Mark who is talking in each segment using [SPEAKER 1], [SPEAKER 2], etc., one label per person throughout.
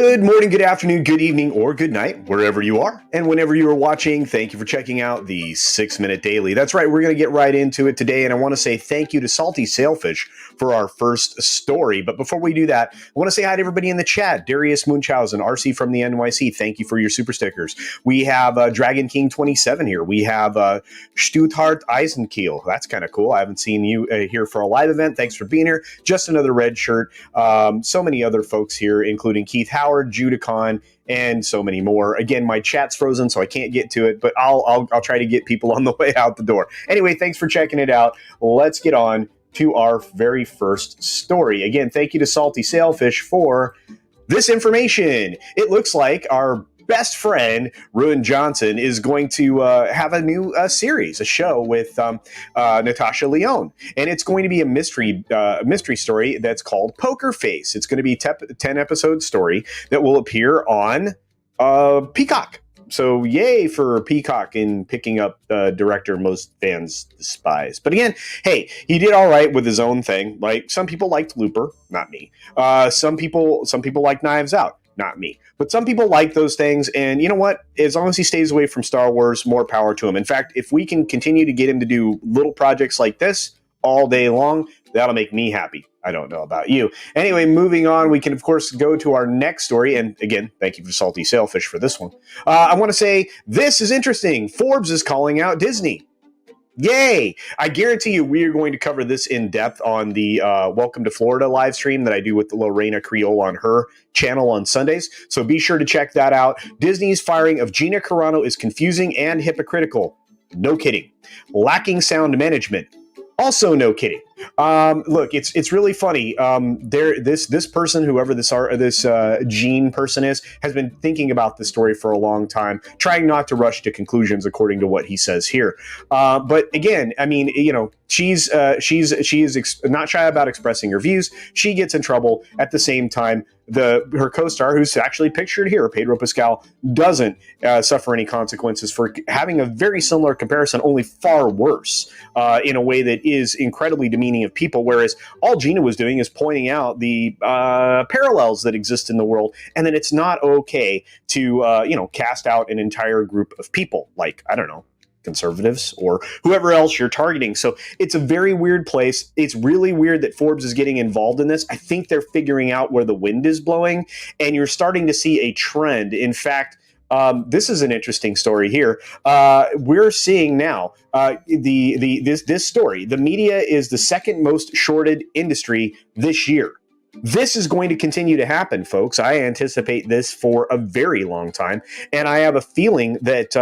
[SPEAKER 1] Good morning, good afternoon, good evening, or good night, wherever you are. And whenever you are watching, thank you for checking out the 6-Minute Daily. That's right, we're going to get right into it today. And I want to say thank you to Salty Sailfish for our first story. But before we do that, I want to say hi to everybody in the chat. Darius Munchausen, RC from the NYC, thank you for your super stickers. We have Dragon King 27 here. We have Stuttgart Eisenkiel. That's kind of cool. I haven't seen you here for a live event. Thanks for being here. Just another red shirt. So many other folks here, including Keith Howard, Judicon, and so many more. Again, my chat's frozen, so I can't get to it, but I'll try to get people on the way out the door. Anyway, thanks for checking it out. Let's get on to our very first story. Again, thank you to Salty Sailfish for this information. It looks like our best friend, Ruin Johnson, is going to have a new series, a show with Natasha Lyonne. And it's going to be a mystery story that's called Poker Face. It's going to be a 10-episode story that will appear on Peacock. So yay for Peacock in picking up the director most fans despise. But again, hey, he did all right with his own thing. Like, some people liked Looper, not me. Some people like Knives Out. Not me. But some people like those things, and you know what? As long as he stays away from Star Wars, more power to him. In fact, if we can continue to get him to do little projects like this all day long, that'll make me happy. I don't know about you. Anyway, moving on, we can, of course, go to our next story. And again, thank you for Salty Sailfish for this one. I want to say this is interesting. Forbes is calling out Disney. Yay! I guarantee you we are going to cover this in depth on the Welcome to Florida live stream that I do with Lorena Creole on her channel on Sundays. So be sure to check that out. Disney's firing of Gina Carano is confusing and hypocritical. No kidding. Lacking sound management. Also, no kidding. Look, it's really funny. This person, whoever this Gene person is, has been thinking about this story for a long time, trying not to rush to conclusions, according to what he says here. But again, I mean, you know, she is not shy about expressing her views. She gets in trouble at the same time. Her co-star, who's actually pictured here, Pedro Pascal, doesn't suffer any consequences for having a very similar comparison, only far worse, in a way that is incredibly demeaning of people. Whereas all Gina was doing is pointing out the parallels that exist in the world, and that it's not okay to cast out an entire group of people, like, I don't know, conservatives or whoever else you're targeting. So it's a very weird place. It's really weird that Forbes is getting involved in this. I think they're figuring out where the wind is blowing, and you're starting to see a trend. In fact, this is an interesting story here. We're seeing now this story. The media is the second most shorted industry this year. This is going to continue to happen, folks. I anticipate this for a very long time, and I have a feeling that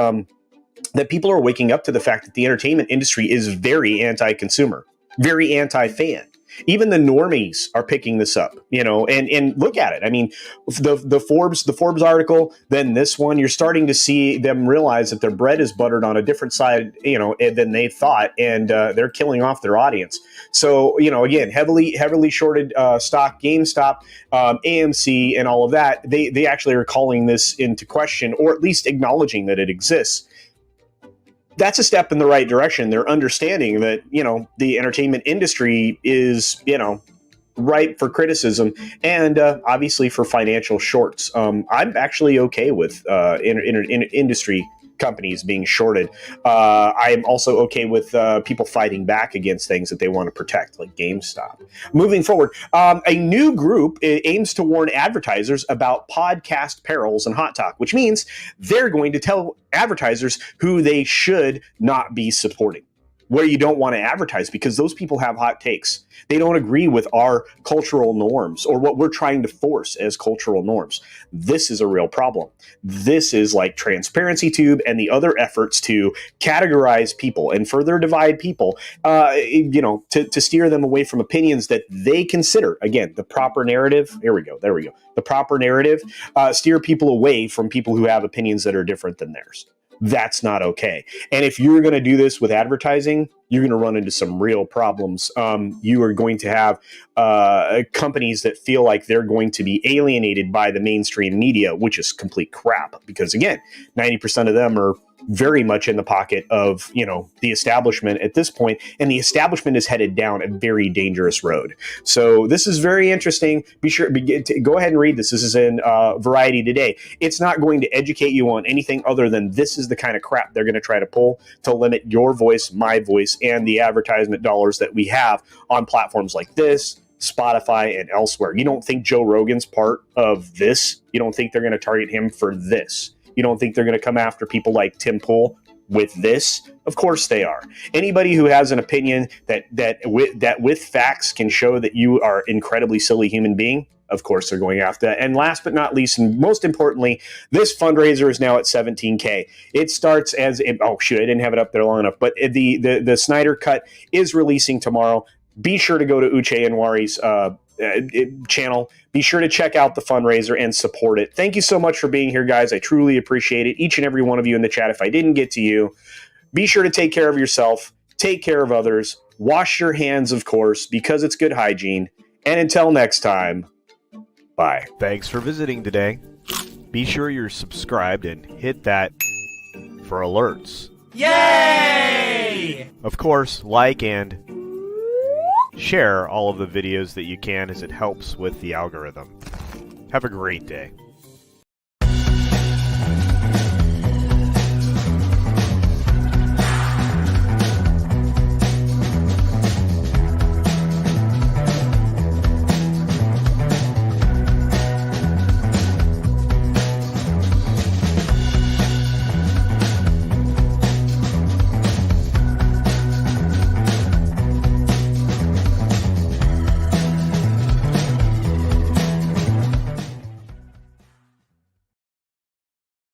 [SPEAKER 1] that people are waking up to the fact that the entertainment industry is very anti-consumer, very anti-fan. Even the normies are picking this up, and look at it. I mean, the Forbes article, then this one, you're starting to see them realize that their bread is buttered on a different side, than they thought, and they're killing off their audience. So, again, heavily shorted stock, GameStop, AMC, and all of that. They actually are calling this into question, or at least acknowledging that it exists. That's a step in the right direction. They're understanding that, the entertainment industry is, ripe for criticism and obviously for financial shorts. I'm actually okay with industry companies being shorted. I'm also okay with people fighting back against things that they want to protect, like GameStop. Moving forward, a new group aims to warn advertisers about podcast perils and hot talk, which means they're going to tell advertisers who they should not be supporting, where you don't want to advertise, because those people have hot takes. They don't agree with our cultural norms or what we're trying to force as cultural norms. This is a real problem. This is like Transparency Tube and the other efforts to categorize people and further divide people, to steer them away from opinions that they consider, again, the proper narrative. There we go. The proper narrative, steer people away from people who have opinions that are different than theirs. That's not okay. And if you're going to do this with advertising, you're going to run into some real problems. You are going to have companies that feel like they're going to be alienated by the mainstream media, which is complete crap. Because again, 90% of them are very much in the pocket of, the establishment at this point, and the establishment is headed down a very dangerous road. So this is very interesting. Be sure to go ahead and read this. This is in Variety today. It's not going to educate you on anything other than this is the kind of crap they're going to try to pull to limit your voice, my voice, and the advertisement dollars that we have on platforms like this, Spotify, and elsewhere. You don't think Joe Rogan's part of this? You don't think they're going to target him for this? You don't think they're going to come after people like Tim Pool with this? Of course they are. Anybody who has an opinion that with facts can show that you are an incredibly silly human being, of course they're going after that. And last but not least, and most importantly, this fundraiser is now at $17K. It starts as I didn't have it up there long enough, but the Snyder Cut is releasing tomorrow. Be sure to go to Uche Anwari's channel. Be sure to check out the fundraiser and support it. Thank you so much for being here, guys. I truly appreciate it. Each and every one of you in the chat. If I didn't get to you, be sure to take care of yourself, take care of others, wash your hands, of course, because it's good hygiene. And until next time, bye.
[SPEAKER 2] Thanks for visiting today. Be sure you're subscribed and hit that for alerts.
[SPEAKER 3] Yay!
[SPEAKER 2] Of course, like and share all of the videos that you can, as it helps with the algorithm. Have a great day.